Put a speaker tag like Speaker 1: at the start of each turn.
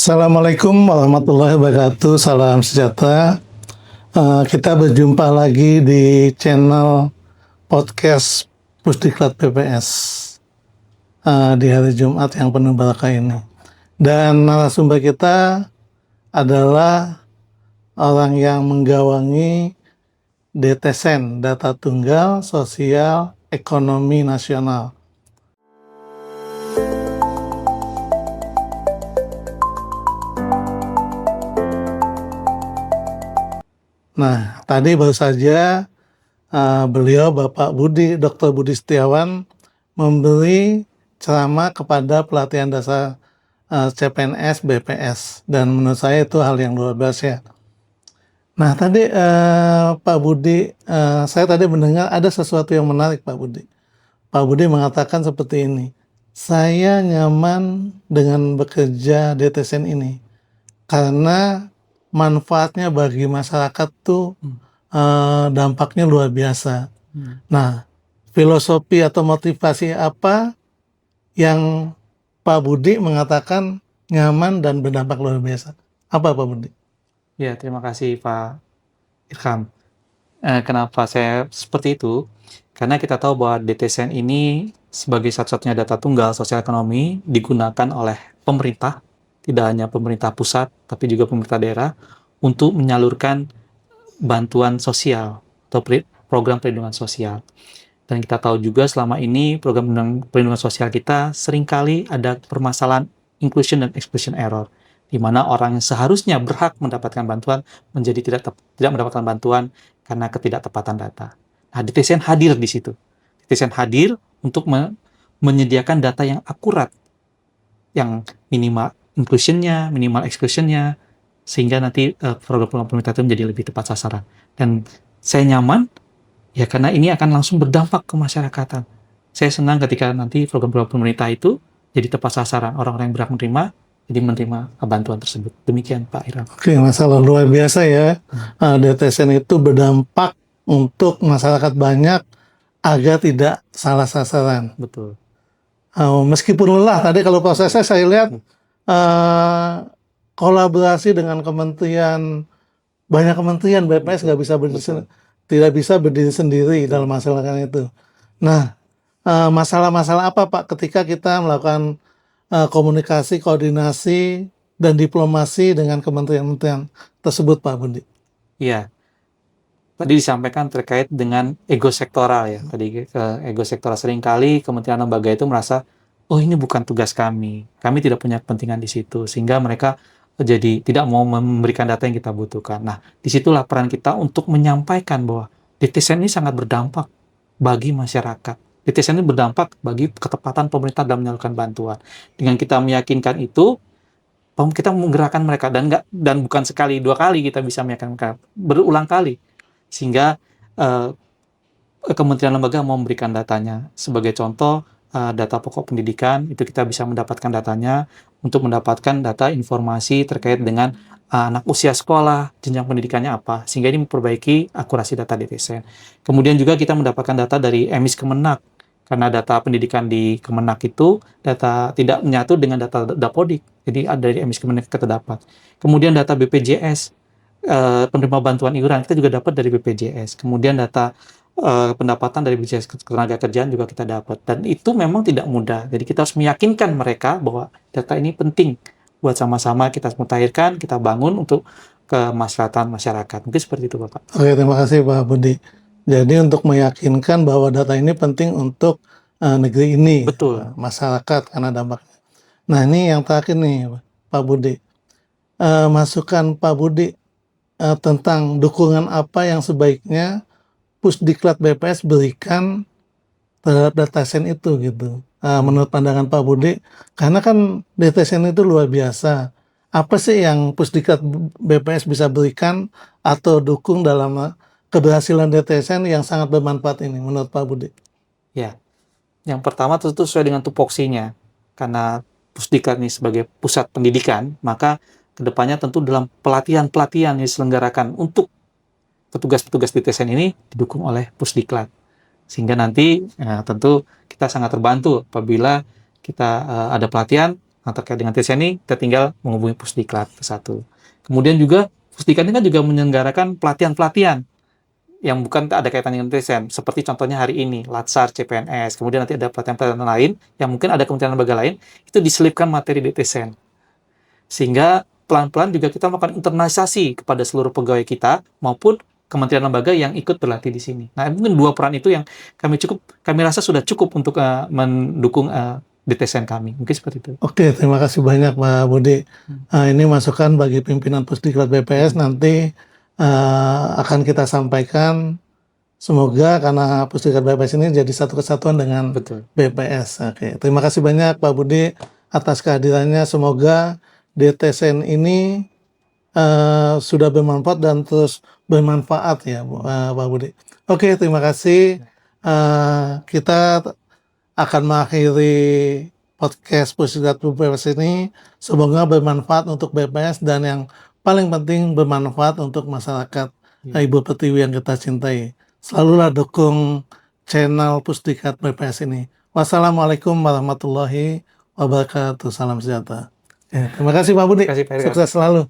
Speaker 1: Assalamualaikum warahmatullahi wabarakatuh. Salam sejahtera. Kita berjumpa lagi di channel podcast Pusdiklat PPS di hari Jumat yang penuh barakah ini. Dan narasumber kita adalah orang yang menggawangi DTSEN, Data Tunggal Sosial Ekonomi Nasional. Nah, tadi baru saja beliau Bapak Budi, Dr. Budi Setiawan memberi ceramah kepada pelatihan dasar CPNS, BPS, dan menurut saya itu hal yang luar biasa. Nah, tadi Pak Budi, saya tadi mendengar ada sesuatu yang menarik, Pak Budi. Pak Budi mengatakan seperti ini, saya nyaman dengan bekerja DTSEN ini karena manfaatnya bagi masyarakat tuh dampaknya luar biasa. Nah, filosofi atau motivasi apa yang Pak Budi mengatakan nyaman dan berdampak luar biasa? Apa Pak Budi?
Speaker 2: Ya, terima kasih Pak Irham. Kenapa saya seperti itu? Karena kita tahu bahwa DTSEN ini sebagai satu-satunya data tunggal sosial ekonomi digunakan oleh pemerintah, tidak hanya pemerintah pusat, tapi juga pemerintah daerah, untuk menyalurkan bantuan sosial atau program perlindungan sosial. Dan kita tahu juga selama ini program perlindungan sosial kita seringkali ada permasalahan inclusion dan exclusion error, di mana orang yang seharusnya berhak mendapatkan bantuan menjadi tidak mendapatkan bantuan karena ketidaktepatan data. Nah, DTSEN hadir di situ. DTSEN hadir untuk menyediakan data yang akurat, yang minimal inclusion-nya, minimal exclusion-nya, sehingga nanti program-program pemerintah itu menjadi lebih tepat sasaran. Dan saya nyaman, ya karena ini akan langsung berdampak ke masyarakatan. Saya senang ketika nanti program-program pemerintah itu jadi tepat sasaran, orang-orang yang berhak menerima, jadi menerima bantuan tersebut. Demikian Pak Irham.
Speaker 1: Oke, masalah luar biasa ya. DTSEN itu berdampak untuk masyarakat banyak agar tidak salah sasaran.
Speaker 2: Betul.
Speaker 1: Meskipun lelah, tadi kalau prosesnya saya lihat kolaborasi dengan kementerian, banyak kementerian, BPS nggak bisa tidak bisa berdiri sendiri dalam masalah itu. Nah, masalah-masalah apa Pak ketika kita melakukan komunikasi, koordinasi, dan diplomasi dengan kementerian-kementerian tersebut Pak Budi?
Speaker 2: Iya. Tadi disampaikan terkait dengan ego sektoral ya. Tadi ego sektoral seringkali kementerian lembaga itu merasa, oh ini bukan tugas kami tidak punya kepentingan di situ, sehingga mereka jadi tidak mau memberikan data yang kita butuhkan. Nah, disitulah peran kita untuk menyampaikan bahwa DTSEN ini sangat berdampak bagi masyarakat. DTSEN ini berdampak bagi ketepatan pemerintah dalam menyalurkan bantuan. Dengan kita meyakinkan itu, kita menggerakkan mereka, dan bukan sekali dua kali kita bisa meyakinkan mereka, berulang kali, sehingga kementerian lembaga mau memberikan datanya. Sebagai contoh, data pokok pendidikan, itu kita bisa mendapatkan datanya untuk mendapatkan data informasi terkait dengan anak usia sekolah, jenjang pendidikannya apa, sehingga ini memperbaiki akurasi data DTSEN. Kemudian juga kita mendapatkan data dari EMIS Kemenak, karena data pendidikan di Kemenak itu data tidak menyatu dengan data Dapodik, jadi ada dari EMIS Kemenak kita dapat. Kemudian data BPJS, penerima bantuan iuran, kita juga dapat dari BPJS. Kemudian data pendapatan dari BPJS Ketenagakerjaan juga kita dapat, dan itu memang tidak mudah. Jadi kita harus meyakinkan mereka bahwa data ini penting buat sama-sama kita mutakhirkan, kita bangun untuk kemaslahatan masyarakat. Mungkin seperti itu Bapak.
Speaker 1: Oke, terima kasih Pak Budi. Jadi untuk meyakinkan bahwa data ini penting untuk negeri ini,
Speaker 2: Betul.
Speaker 1: masyarakat, karena dampaknya. Nah, ini yang terakhir nih Pak Budi, masukan Pak Budi tentang dukungan apa yang sebaiknya Pusdiklat BPS berikan terhadap DTSEN itu gitu. Menurut pandangan Pak Budi, karena kan DTSEN itu luar biasa. Apa sih yang Pusdiklat BPS bisa berikan atau dukung dalam keberhasilan DTSEN yang sangat bermanfaat ini menurut Pak Budi?
Speaker 2: Ya, yang pertama tentu sesuai dengan tupoksinya. Karena Pusdiklat ini sebagai pusat pendidikan, maka kedepannya tentu dalam pelatihan-pelatihan yang diselenggarakan untuk petugas-petugas DTSEN ini didukung oleh Pusdiklat. Sehingga nanti tentu kita sangat terbantu apabila kita ada pelatihan Nah, terkait dengan TCN ini, kita tinggal menghubungi Pusdiklat ke satu. Kemudian juga, Pusdiklat ini kan juga menyelenggarakan pelatihan-pelatihan yang bukan ada kaitan dengan TCN. Seperti contohnya hari ini, Latsar, CPNS. Kemudian nanti ada pelatihan-pelatihan lain, yang mungkin ada kementerian lembaga lain, itu diselipkan materi DTSN. Sehingga pelan-pelan juga kita melakukan internalisasi kepada seluruh pegawai kita, maupun kementerian lembaga yang ikut berlatih di sini. Nah, mungkin dua peran itu yang kami rasa sudah cukup untuk mendukung DTSN kami. Mungkin seperti itu.
Speaker 1: Oke, terima kasih banyak Pak Budi. Ini masukan bagi pimpinan Pusdiklat BPS, nanti akan kita sampaikan. Semoga karena Pusdiklat BPS ini jadi satu kesatuan dengan
Speaker 2: Betul.
Speaker 1: BPS. Oke, terima kasih banyak Pak Budi atas kehadirannya. Semoga DTSN ini sudah bermanfaat dan terus bermanfaat ya, Pak Budi. Oke, terima kasih. Kita akan mengakhiri podcast Pusdiklat BPS ini. Semoga bermanfaat untuk BPS dan yang paling penting bermanfaat untuk masyarakat Ibu Pertiwi yang kita cintai. Selalulah dukung channel Pusdiklat BPS ini. Wassalamualaikum warahmatullahi wabarakatuh. Salam sejahtera. Terima kasih Pak Budi.
Speaker 2: Terima kasih, Pak Irfan.
Speaker 1: Sukses selalu.